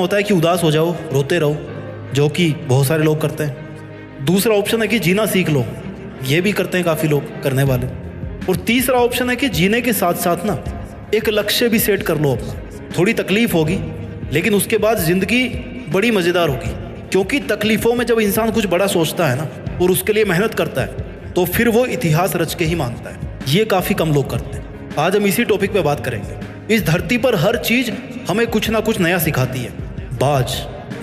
होता है कि उदास हो जाओ, रोते रहो, जो कि बहुत सारे लोग करते हैं। दूसरा ऑप्शन है कि जीना सीख लो, ये भी करते हैं काफ़ी लोग करने वाले। और तीसरा ऑप्शन है कि जीने के साथ साथ ना एक लक्ष्य भी सेट कर लो अपना। थोड़ी तकलीफ होगी लेकिन उसके बाद ज़िंदगी बड़ी मज़ेदार होगी, क्योंकि तकलीफ़ों में जब इंसान कुछ बड़ा सोचता है ना और उसके लिए मेहनत करता है तो फिर वो इतिहास रच के ही मानता है। ये काफ़ी कम लोग करते हैं। आज हम इसी टॉपिक पे बात करेंगे। इस धरती पर हर चीज़ हमें कुछ ना कुछ नया सिखाती है।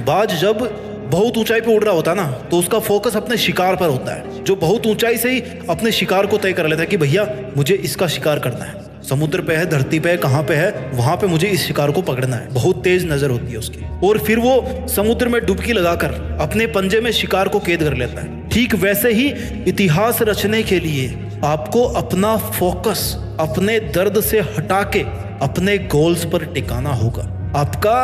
बाज जब बहुत ऊंचाई पे उड़ रहा होता है ना तो उसका फोकस अपने शिकार पर होता है, जो बहुत ऊंचाई से ही अपने शिकार को तय कर लेता है कि भैया मुझे इसका शिकार करना है। समुद्र पे है, धरती पे है, कहाँ पे है, वहां पे मुझे इस शिकार को पकड़ना है। बहुत तेज नजर होती है उसकी, और फिर वो समुद्र में डुबकी लगाकर अपने पंजे में शिकार को कैद कर लेता है। ठीक वैसे ही इतिहास रचने के लिए आपको अपना फोकस अपने दर्द से हटा के अपने गोल्स पर टिकाना होगा। आपका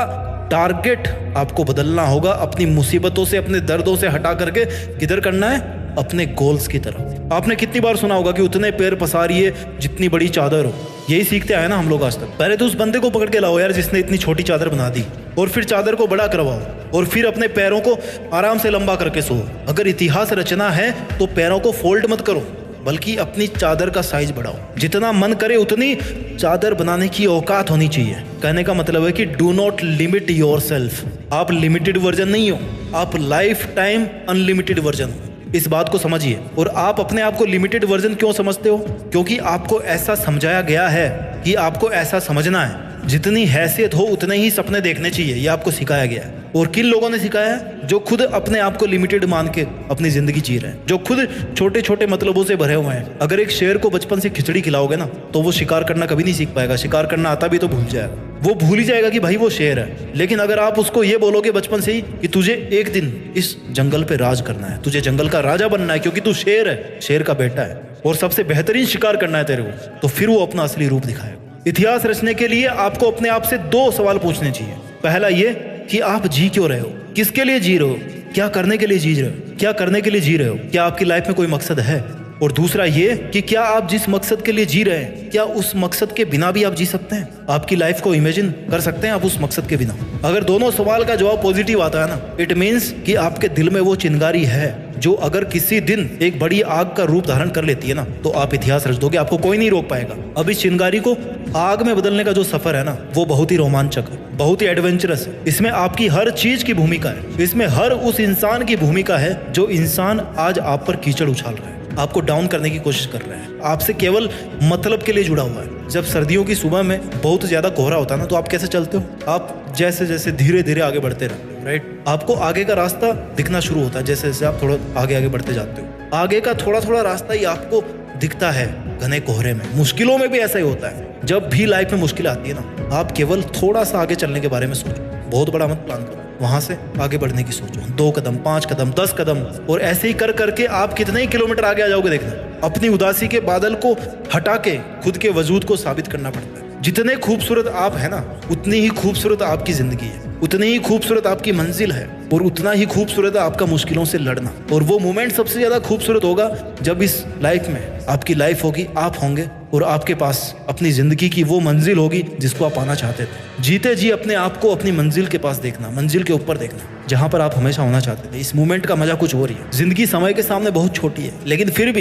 टारगेट आपको बदलना होगा। अपनी मुसीबतों से, अपने दर्दों से हटा करके किधर करना है? अपने गोल्स की तरफ। आपने कितनी बार सुना होगा कि उतने पैर पसारिए जितनी बड़ी चादर हो। यही सीखते आए ना हम लोग आज तक। पहले तो उस बंदे को पकड़ के लाओ यार जिसने इतनी छोटी चादर बना दी, और फिर चादर को बड़ा करवाओ, और फिर अपने पैरों को आराम से लंबा करके सो। अगर इतिहास रचना है तो पैरों को फोल्ड मत करो, बल्कि अपनी चादर का साइज बढ़ाओ। जितना मन करे उतनी चादर बनाने की औकात होनी चाहिए। कहने का मतलब है कि डू नॉट लिमिट योरसेल्फ। आप लिमिटेड वर्जन नहीं हो, आप लाइफ टाइम अनलिमिटेड वर्जन हो। इस बात को समझिए। और आप अपने आप को लिमिटेड वर्जन क्यों समझते हो? क्योंकि आपको ऐसा समझाया गया है कि आपको ऐसा समझना है। जितनी हैसियत हो उतने ही सपने देखने चाहिए, ये आपको सिखाया गया है। और किन लोगों ने सिखाया है? जो खुद अपने आप को लिमिटेड मान के अपनी जिंदगी जी रहे हैं, जो खुद छोटे छोटे मतलबों से भरे हुए हैं। अगर एक शेर को बचपन से खिचड़ी खिलाओगे ना तो वो शिकार करना कभी नहीं सीख पाएगा। शिकार करना आता भी तो भूल जाएगा। वो भूल ही जाएगा कि भाई वो शेर है। लेकिन अगर आप उसको ये बोलोगे बचपन से ही कि तुझे एक दिन इस जंगल पे राज करना है, तुझे जंगल का राजा बनना है क्योंकि तू शेर है, शेर का बेटा है, और सबसे बेहतरीन शिकार करना है तेरे को, तो फिर वो अपना असली रूप दिखाएगा। इतिहास रचने के लिए आपको अपने आप से 2 सवाल पूछने चाहिए। पहला ये कि आप जी क्यों रहे हो, किसके लिए जी रहे हो, क्या करने के लिए जी रहे हो, क्या करने के लिए जी रहे हो, क्या आपकी लाइफ में कोई मकसद है। और दूसरा ये कि क्या आप जिस मकसद के लिए जी रहे हैं, क्या उस मकसद के बिना भी आप जी सकते हैं? आपकी लाइफ को इमेजिन कर सकते हैं आप उस मकसद के बिना? अगर दोनों सवाल का जवाब पॉजिटिव आता है ना, इट मीन्स कि आपके दिल में वो चिंगारी है जो अगर किसी दिन एक बड़ी आग का रूप धारण कर लेती है ना तो आप इतिहास रच दोगे, आपको कोई नहीं रोक पाएगा। अब इस चिंगारी को आग में बदलने का जो सफर है ना वो बहुत ही रोमांचक है, बहुत ही एडवेंचरस है। इसमें आपकी हर चीज की भूमिका है। इसमें हर उस इंसान की भूमिका है जो इंसान आज आप पर कीचड़ उछाल रहा है, आपको डाउन करने की कोशिश कर रहा है, आपसे केवल मतलब के लिए जुड़ा हुआ है। जब सर्दियों की सुबह में बहुत ज्यादा कोहरा होता है ना तो आप कैसे चलते हो? आप जैसे जैसे धीरे धीरे आगे बढ़ते रहते हो, राइट? आपको आगे का रास्ता दिखना शुरू होता है जैसे जैसे आप थोड़ा आगे आगे बढ़ते जाते हो। आगे का थोड़ा थोड़ा रास्ता ही आपको दिखता है घने कोहरे में। मुश्किलों में भी ऐसा ही होता है। जब भी लाइफ में मुश्किल आती है ना, आप केवल थोड़ा सा आगे चलने के बारे में सोचो, बहुत बड़ा मत प्लान करो, वहां से आगे बढ़ने की सोचो। 2 कदम, 5 कदम, 10 कदम, और ऐसे ही कर करके आप कितने ही किलोमीटर आगे आ जाओगे। देखना, अपनी उदासी के बादल को हटा के खुद के वजूद को साबित करना पड़ता है। जितने खूबसूरत आप है ना उतनी ही खूबसूरत आपकी जिंदगी है, उतनी ही खूबसूरत आपकी मंजिल है, और उतना ही खूबसूरत है आपका मुश्किलों से लड़ना। और वो मोमेंट सबसे ज्यादा खूबसूरत होगा जब इस लाइफ में आपकी लाइफ होगी, आप होंगे, और आपके पास अपनी जिंदगी की वो मंजिल होगी जिसको आप पाना चाहते थे। जीते जी अपने आप को अपनी मंजिल के पास देखना, मंजिल के ऊपर देखना, जहां पर आप हमेशा होना चाहते थे। इस मोमेंट का मजा कुछ और ही है। जिंदगी समय के सामने बहुत छोटी है, लेकिन फिर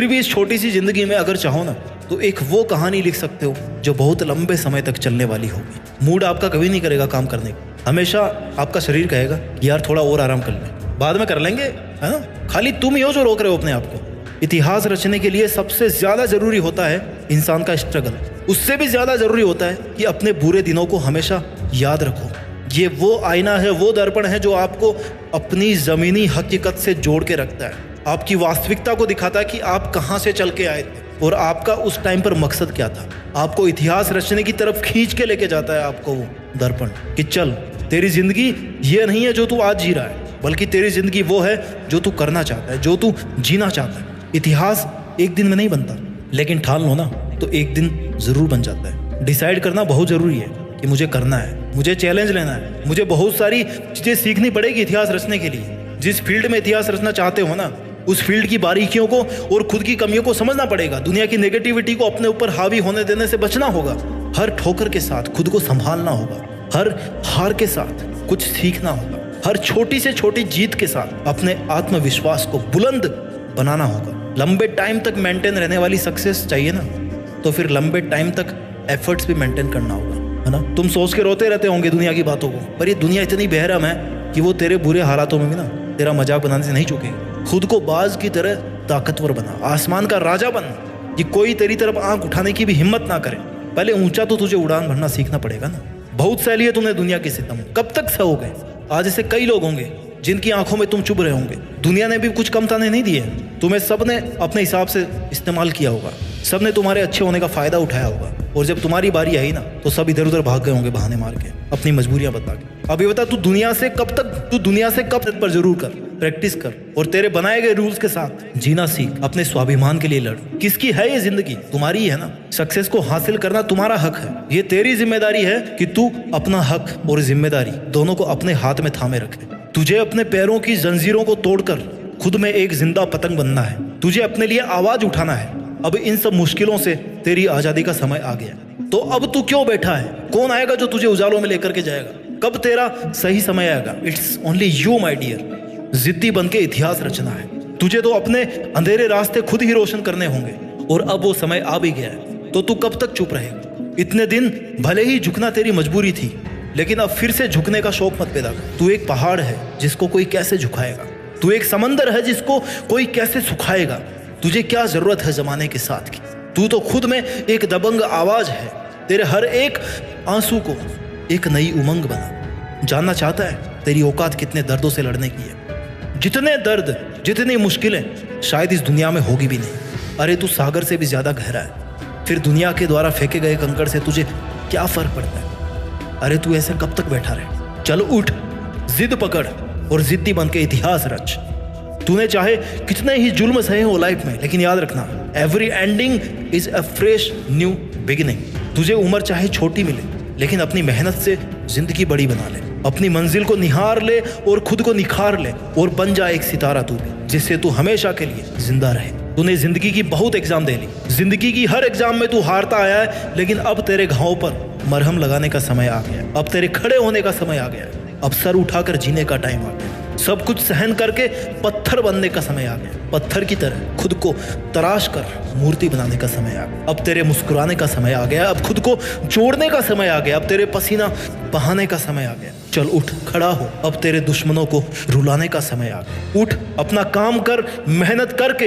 भी इस छोटी सी जिंदगी में अगर चाहो ना तो एक वो कहानी लिख सकते हो जो बहुत लंबे समय तक चलने वाली होगी। मूड आपका कभी नहीं करेगा काम करने का। हमेशा आपका शरीर कहेगा यार थोड़ा और आराम कर ले, बाद में कर लेंगे, है ना? खाली तुम ही हो जो रोक रहे हो अपने आप को। इतिहास रचने के लिए सबसे ज्यादा जरूरी होता है इंसान का स्ट्रगल। उससे भी ज्यादा जरूरी होता है कि अपने बुरे दिनों को हमेशा याद रखो। ये वो आईना है, वो दर्पण है जो आपको अपनी जमीनी हकीकत से जोड़ के रखता है, आपकी वास्तविकता को दिखाता है कि आप कहाँ से चल के आए थे और आपका उस टाइम पर मकसद क्या था। आपको इतिहास रचने की तरफ खींच के लेके जाता है आपको वो दर्पण कि चल, तेरी जिंदगी ये नहीं है जो तू आज जी रहा है, बल्कि तेरी जिंदगी वो है जो तू करना चाहता है, जो तू जीना चाहता है। इतिहास एक दिन में नहीं बनता, लेकिन ठान लो ना तो एक दिन जरूर बन जाता है। डिसाइड करना बहुत जरूरी है कि मुझे करना है, मुझे चैलेंज लेना है, मुझे बहुत सारी चीजें सीखनी पड़ेगी इतिहास रचने के लिए। जिस फील्ड में इतिहास रचना चाहते हो ना उस फील्ड की बारीकियों को और खुद की कमियों को समझना पड़ेगा। दुनिया की नेगेटिविटी को अपने ऊपर हावी होने देने से बचना होगा। हर ठोकर के साथ खुद को संभालना होगा। हर हार के साथ कुछ सीखना होगा। हर छोटी से छोटी जीत के साथ अपने आत्मविश्वास को बुलंद बनाना होगा। लंबे टाइम तक मेंटेन रहने वाली सक्सेस चाहिए ना, तो फिर लंबे टाइम तक एफर्ट्स भी मेंटेन करना होगा, है ना। तुम सोच के रोते रहते होंगे दुनिया की बातों को, पर ये दुनिया इतनी बेरहम है कि वो तेरे बुरे हालातों में भी ना तेरा मजाक बनाने से नहीं चूकेगी। खुद को बाज की तरह ताकतवर बना, आसमान का राजा बन, कि कोई तेरी तरफ आंख उठाने की भी हिम्मत ना करे। पहले ऊंचा तो तुझे उड़ान भरना सीखना पड़ेगा ना। बहुत सह लिए तुमने दुनिया की सितम, कब तक सहोगे। आज ऐसे कई लोग होंगे जिनकी आंखों में तुम चुभ रहे होंगे। दुनिया ने भी कुछ कम ताने नहीं दिए, तुम्हें सबने अपने हिसाब से इस्तेमाल किया होगा, सबने तुम्हारे अच्छे होने का फायदा उठाया होगा, और जब तुम्हारी बारी आई ना तो सब इधर उधर भाग गए होंगे बहाने मार के, अपनी मजबूरियां बता के। अभी बता तू दुनिया से कब पर जरूर कर, प्रैक्टिस कर, और तेरे बनाए गए रूल्स के साथ जीना सीख। अपने स्वाभिमान के लिए लड़। किसकी है ये जिंदगी? तुम्हारी ही है ना। सक्सेस को हासिल करना तुम्हारा हक है। ये तेरी जिम्मेदारी है कि तू अपना हक और जिम्मेदारी दोनों को अपने हाथ में थामे रखे। तुझे अपने पैरों की जंजीरों को तोड़कर खुद में एक जिंदा पतंग बनना है। तुझे अपने लिए आवाज उठाना है। अब इन सब मुश्किलों से तेरी आजादी का समय आ गया, तो अब तू क्यों बैठा है? कौन आएगा जो तुझे उजालों में लेकर के जाएगा? कब तेरा सही समय आएगा? It's only you my dear. जिद्दी बन के इतिहास रचना है। तुझे तो अपने अंधेरे रास्ते खुद ही रोशन करने होंगे, और अब वो समय आ भी गया है, तो तू कब तक चुप रहेगा? इतने दिन भले ही झुकना तेरी मजबूरी थी, लेकिन अब फिर से झुकने का शौक मत पैदा कर। तू एक पहाड़ है जिसको कोई कैसे झुकाएगा। तू एक समंदर है जिसको कोई कैसे सुखाएगा। तुझे क्या जरूरत है जमाने के साथ की? तू तो खुद में एक दबंग आवाज है। तेरे हर एक आंसू को एक नई उमंग बना। जानना चाहता है तेरी औकात कितने दर्दों से लड़ने की है? जितने दर्द, जितनी मुश्किलें शायद इस दुनिया में होगी भी नहीं। अरे तू सागर से भी ज्यादा गहरा है। फिर दुनिया के द्वारा फेंके गए कंकड़ से तुझे क्या फर्क पड़ता है? अरे तू ऐसे कब तक बैठा रहे? चल उठ, जिद पकड़, और जिद्दी बन के इतिहास रच। तूने चाहे कितने ही जुल्म सहे हो लाइफ में, लेकिन याद रखना, every ending is a fresh new beginning. तुझे उम्र चाहे छोटी मिले, लेकिन अपनी मेहनत से जिंदगी बड़ी बना ले। अपनी मंजिल को निहार ले और खुद को निखार ले, और बन जा एक सितारा तू भी, जिससे तू हमेशा के लिए जिंदा रहे। तूने जिंदगी की बहुत एग्जाम दे ली। जिंदगी की हर एग्जाम में तू हारता आया है, लेकिन अब तेरे घावों पर मरहम लगाने का समय आ गया। अब तेरे खड़े होने का समय आ गया। अब सर उठाकर जीने का टाइम आ गया। सब कुछ सहन करके पत्थर बनने का समय आ गया। पत्थर की तरह खुद को तराश कर मूर्ति बनाने का समय आ गया। अब तेरे मुस्कुराने का समय आ गया। अब खुद को जोड़ने का समय आ गया। अब तेरे पसीना बहाने का समय आ गया। चल उठ, खड़ा हो। अब तेरे दुश्मनों को रुलाने का समय आ गया। उठ, अपना काम कर, मेहनत करके